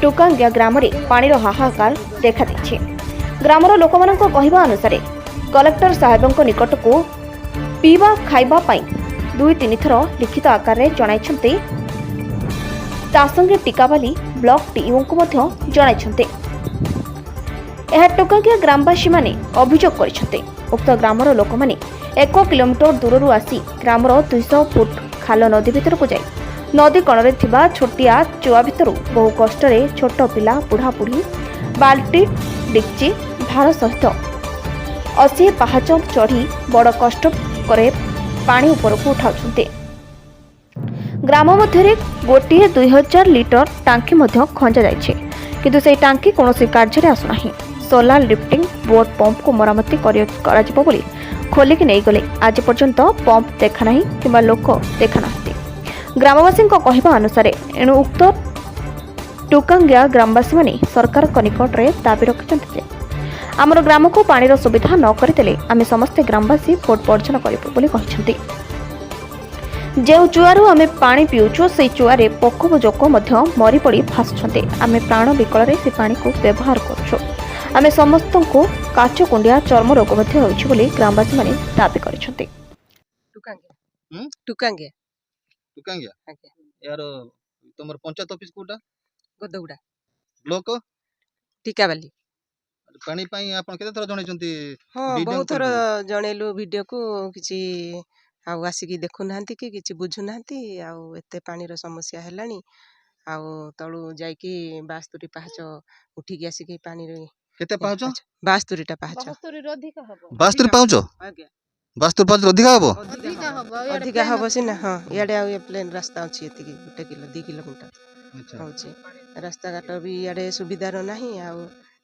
टुकांगिया ग्राम रे पानी हाहाकार देखा देछि। ग्रामर लोकमानक कहिबा अनुसार कलेक्टर साहेबंक निकट को पीवा खाइबा पाई 2-3 थर लिखित आकार रे जणाइछन्ते। तासंगे टिकावाली ब्लॉक टीओ को मध्य जणाइछन्ते। यह टुकांगिया ग्रामवासी माने अभियोग करिछन्ते। उक्त ग्रामर लोक माने 1 किलोमीटर दूरରୁ आसी ग्रामर 200 फुट खाल नदी भितर को जाई नदी कणरे थिबा छोटिया चुआ भितरु बहु कष्टरे छोट पिला बुढ़ा बुढ़ी बाल्टी डिक्ची भार सहित 80 पाहाच चढ़ी बड़ कष्ट करे पानी उपरକୁ उठाउछन्ते। ग्राम मध्य गोटे 2000 लिटर टांकी मध्य खंजा जाइछे, किंतु से टांकी कोनोसी कार्य आसुनाही। सोलार लिफ्टिंग बोट पंप को मरामती कराजिबो बोली खोलिक नहीं गले। आज पर्यंत पंप देखा नहीं किंबा लोक देखा ना। ग्रामवासी कहवा अनुसार एणु उक्त टुकांगिया ग्रामवासी माने सरकार निकट में दाबी रखिछन्ते जे आमर ग्राम को पानी सुविधा न करदेले आमे समस्त ग्रामवासी भोट वर्जन करिबो बोली कहिछन्ते। जो चुआरू आमे पानी पिउछु से चुआरे पखो जोक मध्य मरी पड़ी भासुछन्ते। आमे प्राण विकल से पानी को व्यवहार करछु। आमे समस्त को काच कुंडिया चर्म रोग मध्य होइछि बोली ग्रामवासी माने दाबी करिछन्ते। टुकांगिया टुकांगिया यार तुमर पंचायत ऑफिस कोटा गदगुड़ा ब्लॉक टिकावाली पानी पाई आपण केते थर जणैछन्ती? हाँ बहुत थर जणेलु वीडियो को किछि आउ आसिकी देखु नांती कि किछि बुझु नांती। आउ एते पानी रो समस्या हेलानी। आउ तळु जाईकी 72 पाहाच उठिकी आसिकी पानी रे केते पाउछ? 72 टा पाहाच 72 पाउछ? आज्ञा 72 पाउछ अधिका हबो? अधिका हबो सिना। हां याडे आउ ए प्लेन रास्ता अछि एतिकी 2 किलोमीटर अच्छा होछि। रास्ता घाट भी याडे सुविधा रो नाही। आउ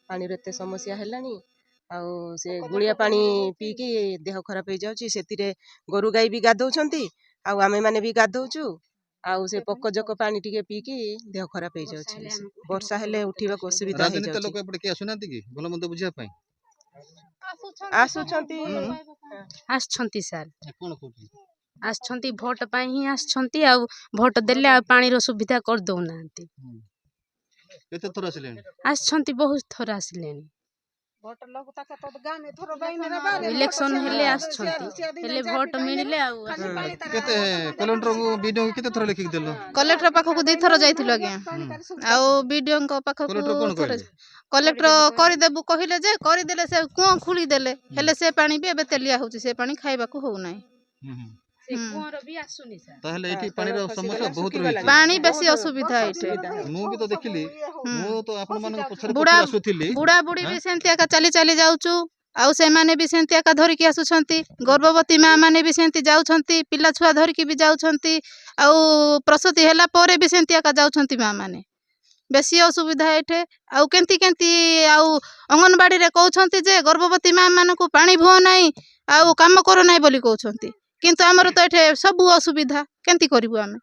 पानी रे एते समस्या हेलानी। आउ से गुलिया पानी पी की देह खराब हो जाउछि। सेतिरे गोरु गाई भी गाधौछन्ती। आउ आमे माने भी गाधौछु। आउ से पक्क जक पानी टिके पी की देह खराब हो जाउछि। वर्षा हेले उठिबा को सुविधा हो राजनीति जाउछि। लोक एपटे के आसुनांती कि भलो मंद बुझिया पई आसुछन्ती आछन्ती सर कोन कोठी आछन्ती भोट पाई ही आछन्ती। आ भोट देले आ पानी रो सुविधा कर दउ नांती। केते थर आसिलेन? आछन्ती बहुत थोर आसिलेनी। इलेक्शन हेले आछन्ती हेले भोट मिलिले आ केते कलेक्टर को वीडियो केते थर लिखि देलो? कलेक्टर पाखक 2 थर जाइथिलो आज्ञा। आउ बीडीओ को पाखक कलेक्टर कोन कहले? कलेक्टर करिदेबु कहिले जे करिदेले से कुआं खुली देले हेले से पानी भी एबे तेलिया होउची। से पानी खाइबा को हो नाही। से कुआंर भी आसुनी सर। ताहले एठी पानी रो समस्या बहुत रही। पानी बेसी असुविधा एठे। मु भी तो देखिली मु तो आपन मानक पछरे बुढ़ा पछरे आसुथिली। बुढ़ा बुढ़ी भी सेंतिया का चली चली जाउचु। आउ से माने भी सेंतिया का धरि की आसुछन्ती। गर्भवती मां माने भी सेंति जाउछन्ती। पिला छुआ धरि की भी जाउछन्ती। आउ प्रसूति हेला परे भी सेंतिया का जाउछन्ती मां माने। बेसी असुविधा एठे। आउ केंती केंती आउ अंगनबाड़ी रे कहउछन्ती जे गर्भवती मां मानकु पानी भो नाही आउ काम करो नाही बोली कहउछन्ती। किंतु हमर तो एठे सब असुविधा केंती करिवु आमे।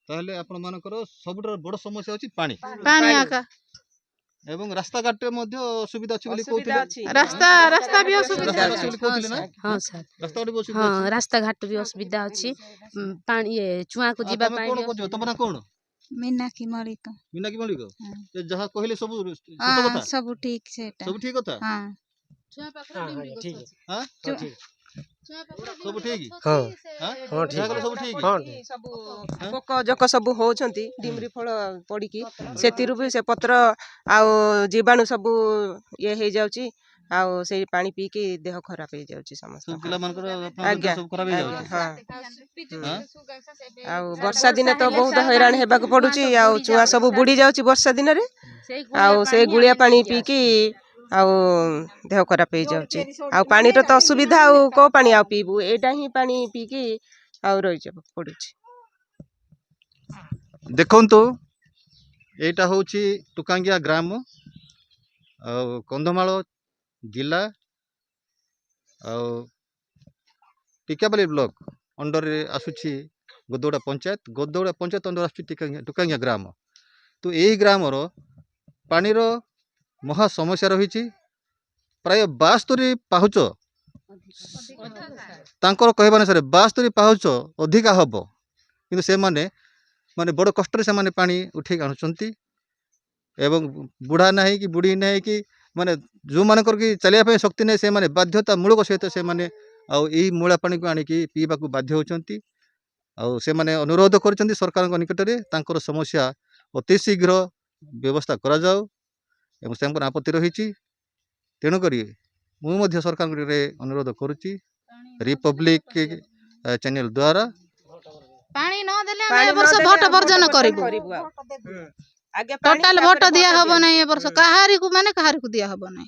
ताहले आपन मानकर सबटर बड़ समस्या अछि पानी पानी आका एवं रास्ता घाट मध्ये सुविधा अछि बोली कहउथिले। रास्ता भी असुविधा रास्ता बोली कहउथिले ना? हां सर रास्ता बोली असुविधा हां रास्ता घाट भी असुविधा अछि। पानी चुआ को जीवा पाई कोन कोन तमरा कोन मीनाक्षी मलिक मीनाकी मलिक जे जहा कहले सब सत हाँ कथा सब ठीक सेटा सब ठीक कथा हाँ चुआ पाखरा डिमडी ठीक गछ अछि। हां ठीक चुआ पाखरा सब ठीक हाँ हां हाँ ठीक जागले सब ठीक हाँ सब पोक जक सब होउछन्ती डिमरी फल पड़ीकी सेतिरु भी से पत्र आउ जीवाणु सब ये हे जाउची। आउ से पानी पी के देह खराब हो जाउची समस्त। सब पिला मानकर आज्ञा सब खराब हो जाउची। हाँ आउ वर्षा दिन तो बहुत हैरान हेबाक पडुची। आउ चुआ सब बुड़ी जाउची वर्षा दिन रे। आउ से गुलिया पानी पी की आउ देह खराब हो जाउची। आउ पानी रो तो असुविधा। आउ को पानी आउ पीबू एटा ही पानी पी की आउ रहि जब पडुची। देखंतु एटा होची टुकांगिया ग्राम कंधमाल जिला टिकाबाली ब्लॉक अंडर रे आसुची गदौड़ा पंचायत अंडर आसुची टुकांगिया ग्राम। तो यही ग्राम रो पानी रो महा समस्या रही। प्राय 72 पाहुच तांकर कहबा अनुसार 72 पाहुच अधिका हबो, किंतु से माने माने बड़ कष्ट से माने पानी उठे आणुचंती एवं बुढ़ा नहीं कि बुढ़ी नहीं कि माने जो मानकर कि चलिया पे शक्ति नहीं से माने बाध्यता मूलक सहित से माने आउ एही मूला पानी को आनिकी पीवा को बाध्य होचंती आउ से माने अनुरोध करचंती सरकार निकट रे तांकर समस्या अति शीघ्र व्यवस्था करा जाऊ एवं से आपत्ति रही तेणु करी मु मध्य सरकार रे अनुरोध करुची रिपब्लिक चैनल द्वारा पानी न देले हम ए वर्ष भोट वर्जन करिबु टोटल भोट दिया हबो नै ए वर्ष कहारी को माने कहारी को दिया हबो नै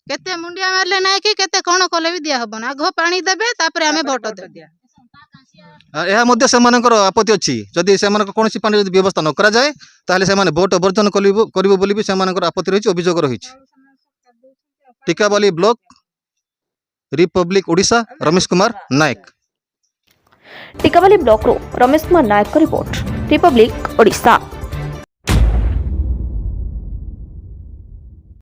केते मुंडिया मारले नै कि केते कोन कले भी दिया हबो ना आगो पानी देबे तापरे हमें भोट देबे यह मध्य सेमानकर आपत्ति अच्छी जदि से कौन पानी व्यवस्था न करा जाए ताहले से भोट वर्जन करिबो बोली भी सेमानकर आपत्ति रही अभियोग रही टिकाबाली block Republic Odisha Ramesh Kumar Nayak टिकाबाली block रो रमेश कुमार नायक रिपोर्ट रिपब्लिक ओडिशा।